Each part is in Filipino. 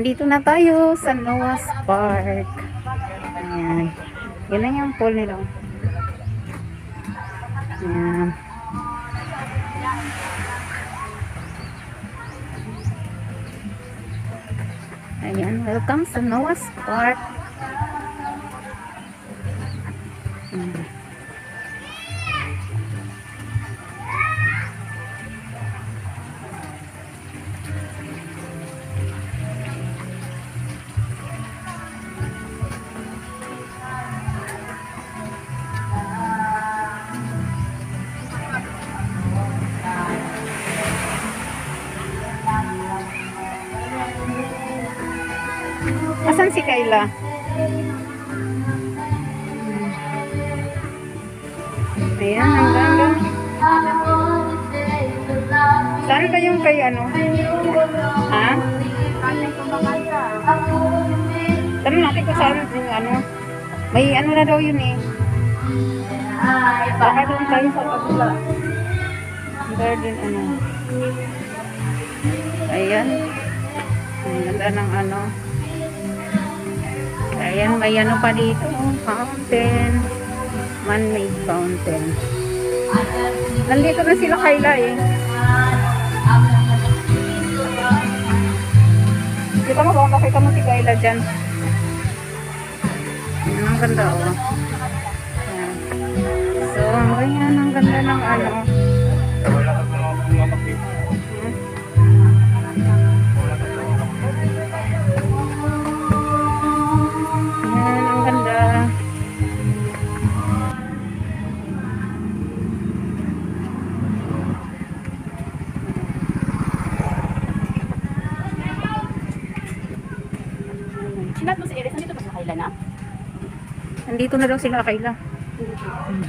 nandito na tayo sa Noah's Park. Ayan. Yan na yung pool nila. Ayan. Ayan, welcome sa Noah's Park. Ayan. Asan si Kayla? Ayan, ang ganda. Saan ba yung kay ano? Ha? Tanong natin kung saan yung ano. May ano na daw yun eh. Baka doon tayo sa pagula. Garden ano. Ayan. Ang ganda ng ano. Ayan, may ano pa dito. Fountain. Man-made fountain. Nandito na sila Kayla eh. Kita mo ba? Makita mo si Kayla dyan. Ayan, ang ganda oh. Ayan. So, ayan, ang ganda ng ano. Sinat mo si Iris, nandito ba sila Kayla na? Nandito na daw sila Kayla.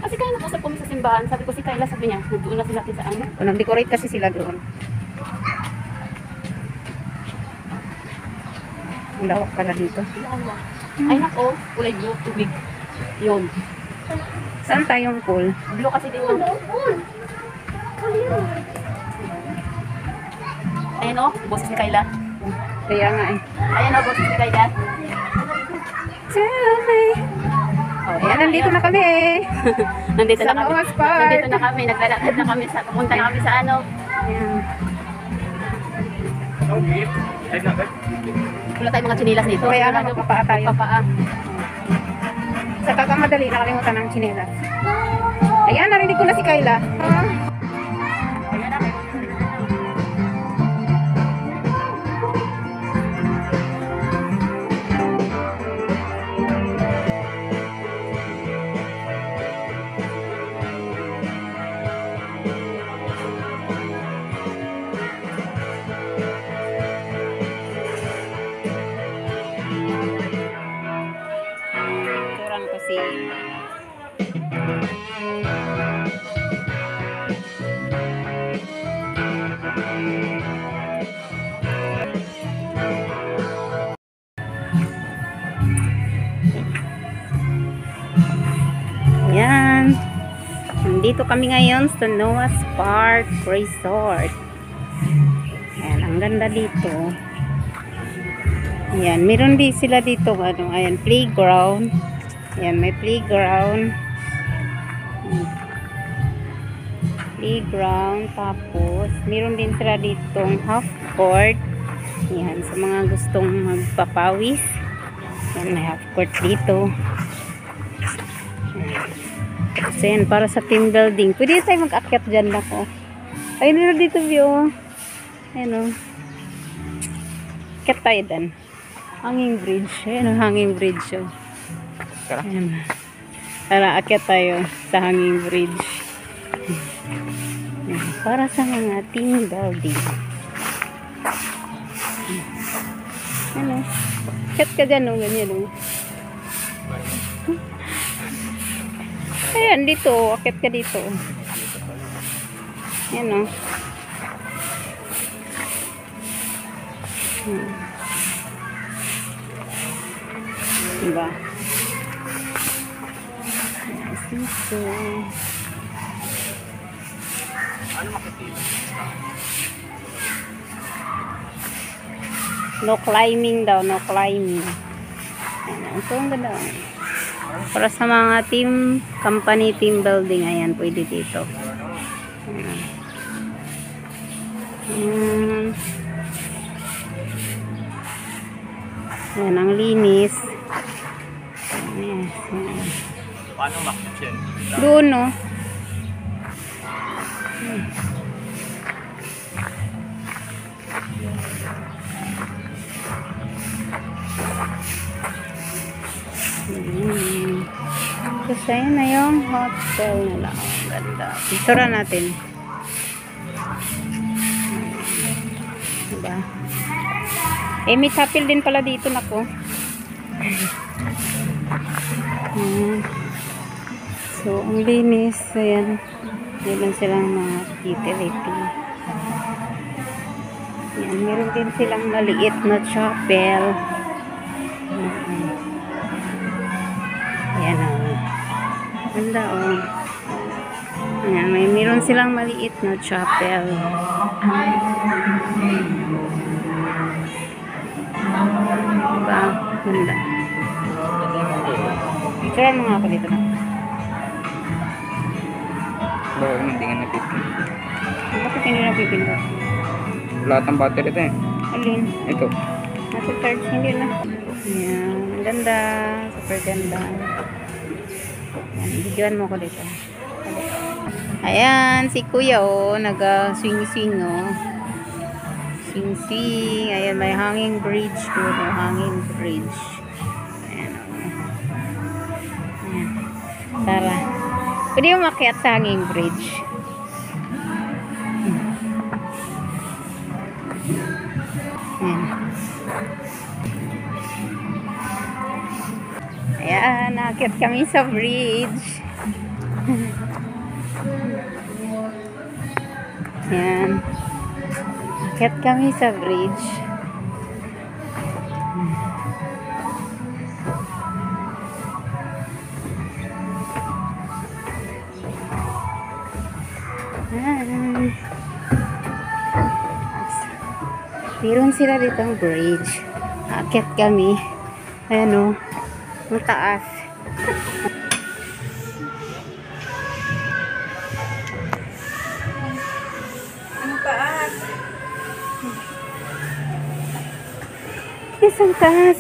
Kasi kaya nag-usap kami sa simbahan, sabi ko si Kayla, sabi niya, nagdoon na sila sa ano. Nag-decorate kasi sila doon. Ang lawak pala dito. Ay nako, kulay blue, tubig. Yun. Saan tayong pool? Blue kasi dito. Ayan o, boses ni Kayla. Kaya nga eh. Ayan o, boses ni Kayla. Oh, ayan, nandito na kami eh. Nandito Sa na kami. Noah's Park. Nandito na kami, naglalakad na kami, pumunta na kami sa ano. Ayan. Wala tayong mga chinilas dito. Kaya nga magpapaa tayo. Magpapaa. Sa kakamadali, nakalimutan ng chinelas. Ayan, narinig ko na si Kayla. Kurang kasi. Ayan. Nandito kami ngayon sa Noah's Park Resort. Ayan, ang ganda dito. Ayan, meron din sila dito, ano, ayan, playground. Ayan, may playground. Playground, tapos, meron din sila ditong half court. Ayan, sa mga gustong magpapawis. Ayan, may half court dito. Kasi yan, para sa team building. Pwede tayo mag-akyat dyan ako. Ayun na dito view. Ayan o. Akyat tayo dyan. Hanging bridge. Ayan o, hanging bridge o. Ayan. Tara, akyat tayo sa hanging bridge. Ayan, para sa mga team building. Ayan o. Akyat ka dyan o, ganyan o. Ayan, dito. Akit ka dito. Ayan o. Diba? Dito. No climbing daw, no climbing. Ayan, so ang ganda. Para sa mga team, company team building, ayan, pwede dito. Ayan. Ayan. Ayan, ang linis. Yes, ayan. Paano makikita? Doon, no? Kasi ayun na yung hotel nila. Ang ganda. Picture natin. Diba? Eh, may chapel din pala dito na ko. So, ang linis. Ayan. Meron silang mga utility. Ayan. Meron din silang maliit na chapel. Ayan o. Ganda o. Ayan. Meron silang maliit na chapel. Diba? Ganda. Picture mo nga ako dito na. Bakit hindi nga napipindot? Bakit hindi napipindot? Lahat ng battery ito eh. Alin? Ito. Nasa charge, hindi na. Ayan. Ganda. Super ganda. Ayan. Videoan mo ko dito. Ayan. Si Kuya o. Nag-swing-swing o. Swing-swing. Ayan. May hanging bridge doon o. Hanging bridge. Ayan o. Ayan. Tara. Pwede yung makiat sa hanging bridge. Ayan. Ayan, nakakit kami sa bridge. Ayan. Nakakit kami sa bridge. Ayan. Meron sila dito ang bridge. Nakakit kami. Ayan o. Ang taas. Ang taas. Yes, ang taas.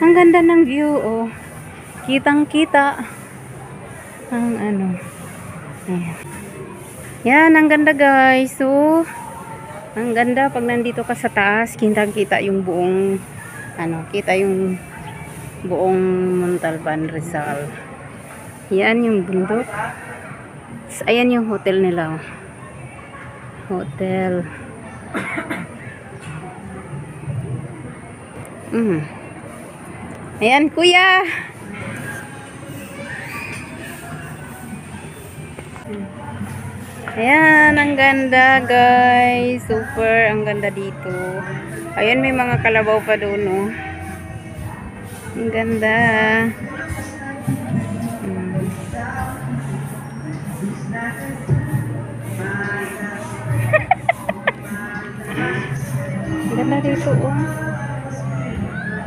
Ang ganda ng view, oh. Kitang-kita. Ang ano. Ayan. Yan, ang ganda guys. So, ang ganda pag nandito ka sa taas, kitang-kita yung buong, ano, kita yung buong Montalban, Rizal. Yan yung bundok. Ayan yung hotel nila. Hotel. Ayan, kuya. Ayan, ang ganda guys. Super, ang ganda dito. Ayan, may mga kalabaw pa doon, oh. Ang ganda. Ang ganda dito, oh.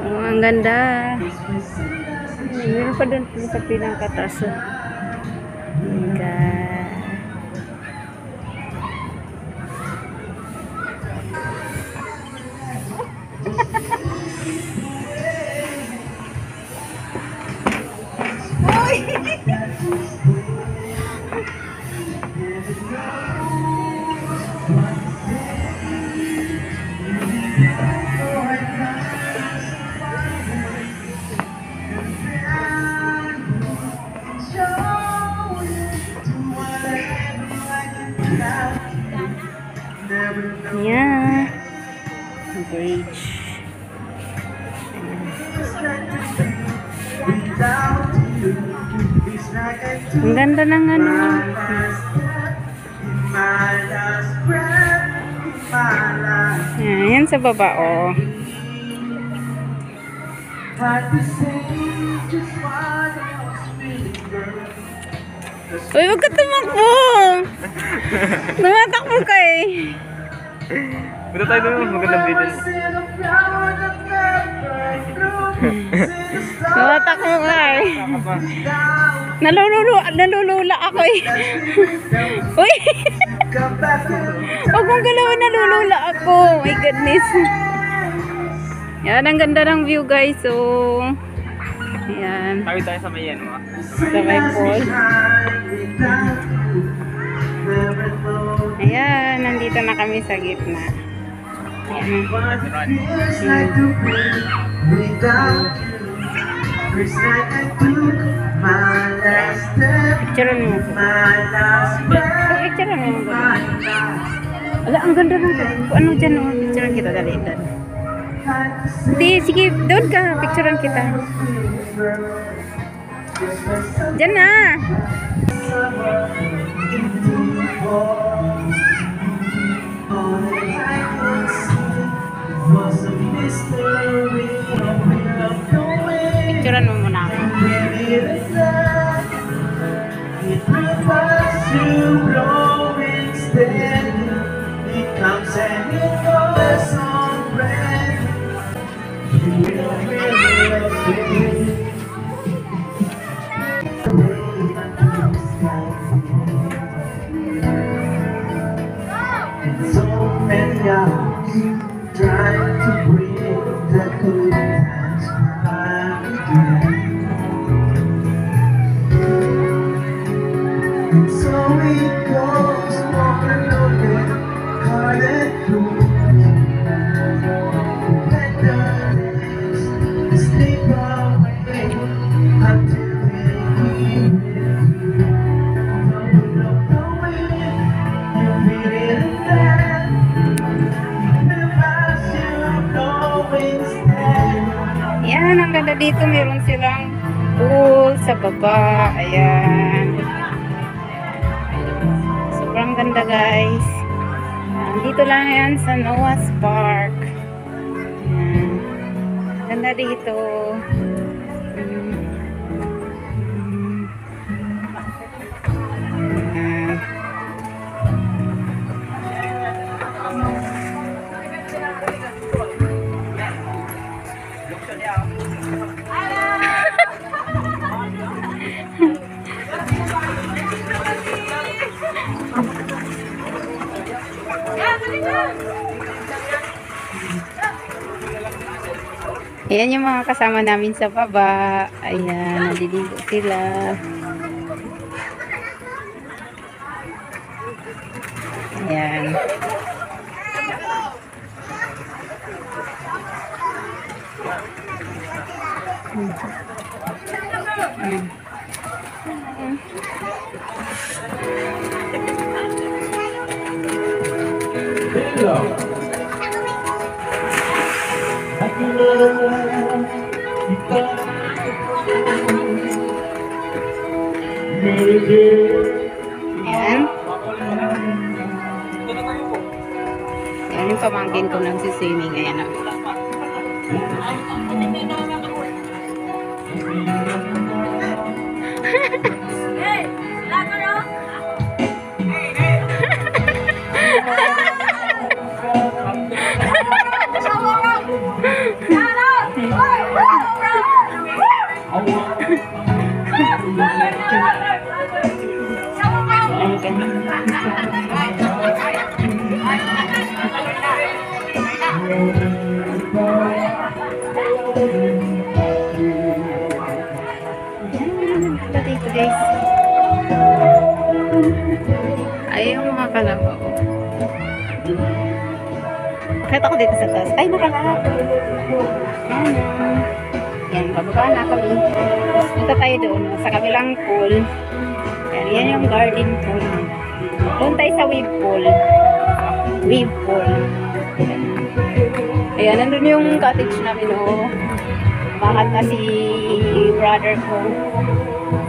Oh, ang ganda. Meron pa doon sa pinakataas, oh. Ang ganda. Yeah, bridge. Ang ganda ng ano. Yan sa baba, oh. Uy, wag ka tumakbo. Tumatakbo ka eh. Punta tayo doon, magandang video. Nawatak mo nga eh. Nalulula ako eh. Uy! Huwag mong galawin, nalulula ako. Oh my goodness. Yan, ang ganda ng view guys. So, ayan. Tayo tayo sa may yan, mga. Sa may pool. Ayan, nandito na kami sa gitna. Ayan. Picturean mo. Picturean mo. Wala, ang ganda ng ano dyan, no? Picturean kita, dali. Hindi, sige, doon ka. Picturean kita. Diyan na. Picturean mo muna ako. So many hours trying to bring the good times back again. So it goes walking over, caught it through. Let the days slip away until we meet you. No way, you feel it there. Ayan, ang ganda dito. Meron silang pool sa baba. Ayan. Sobrang ganda guys. Dito lang yan sa Noah's Park. Ayan. Ganda dito. Ayan. Ayan yung mga kasama namin sa baba. Ayan, naliligo sila. Ayan. Ayan. Ayan yung pamangkin ko nagsiswimming. Ayan o. Dito guys. Ay, yung mga kalabaw. Kahit ako dito sa taas. Ay, nakalakad. Yan, bababa na kami. Punta tayo doon sa kabilang pool. Yan yung garden pool. Doon tayo sa wave pool. Wave pool. Ayan, nandun yung cottage namin, oh. Makanta si brother ko.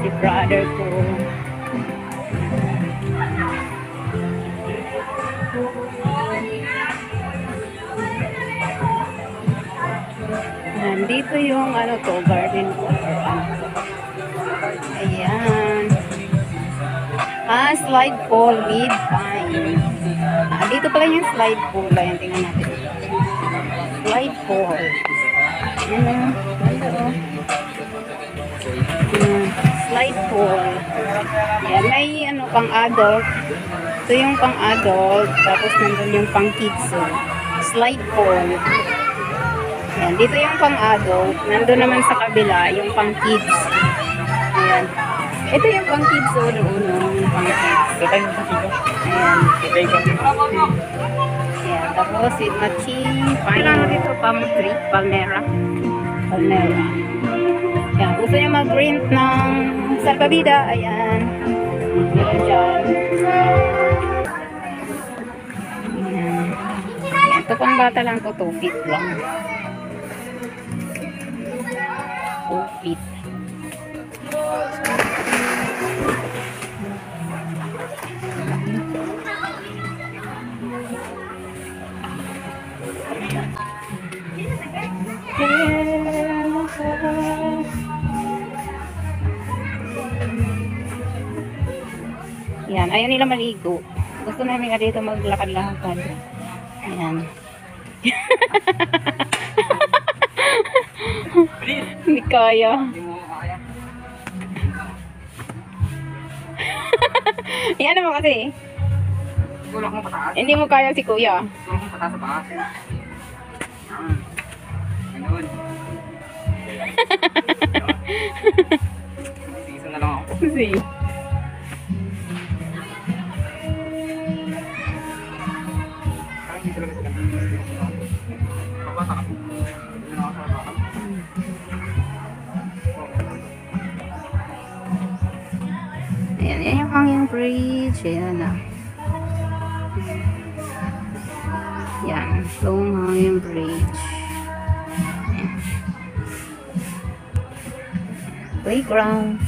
Si brother ko. Nandito yung ano to, garden pool. Ayan. Slide pool with pine. Dito pala yung slide pool. Ayan, tingnan natin. Slide pool. Ayan, ganda oh. Ayan, slide pool. Ayan, may ano, pang adult. Ito yung pang adult. Tapos nandun yung pang kids. So, slide pool. Ayan, dito yung pang adult. Nandun naman sa kabila yung pang kids. Ayan. Ito yung pang kids. So, doon yung pang kids. Kitay mo sa sito. Ayan. Kitay ka. Ayan. Tapos, yung matching. Kailangan dito, palm tree. Palmera. Palmera. Ayan. Gusto nyo mag-rent ng salbabida. Ayan. Meron dyan. Ayan. Ayan. Ito pang bata lang to. 2 feet lang. 2 feet. Yan, ayaw nila maligo. Gusto namin nga dito maglakad-lakad. Ayan. Hindi kaya. Hindi mo kaya. Yan naman kasi. Siguro akong pataas. Hindi mo kaya si kuya. Siguro akong pataas sa baas. Ganun. Sige, na lang ako. Kasi. Parang hindi talaga sila. Pabasa ka. Hindi na ako sa baka. Ayan, yan yung hanging bridge. Ayan na. Yan, long hanging bridge. Ayan. Playground.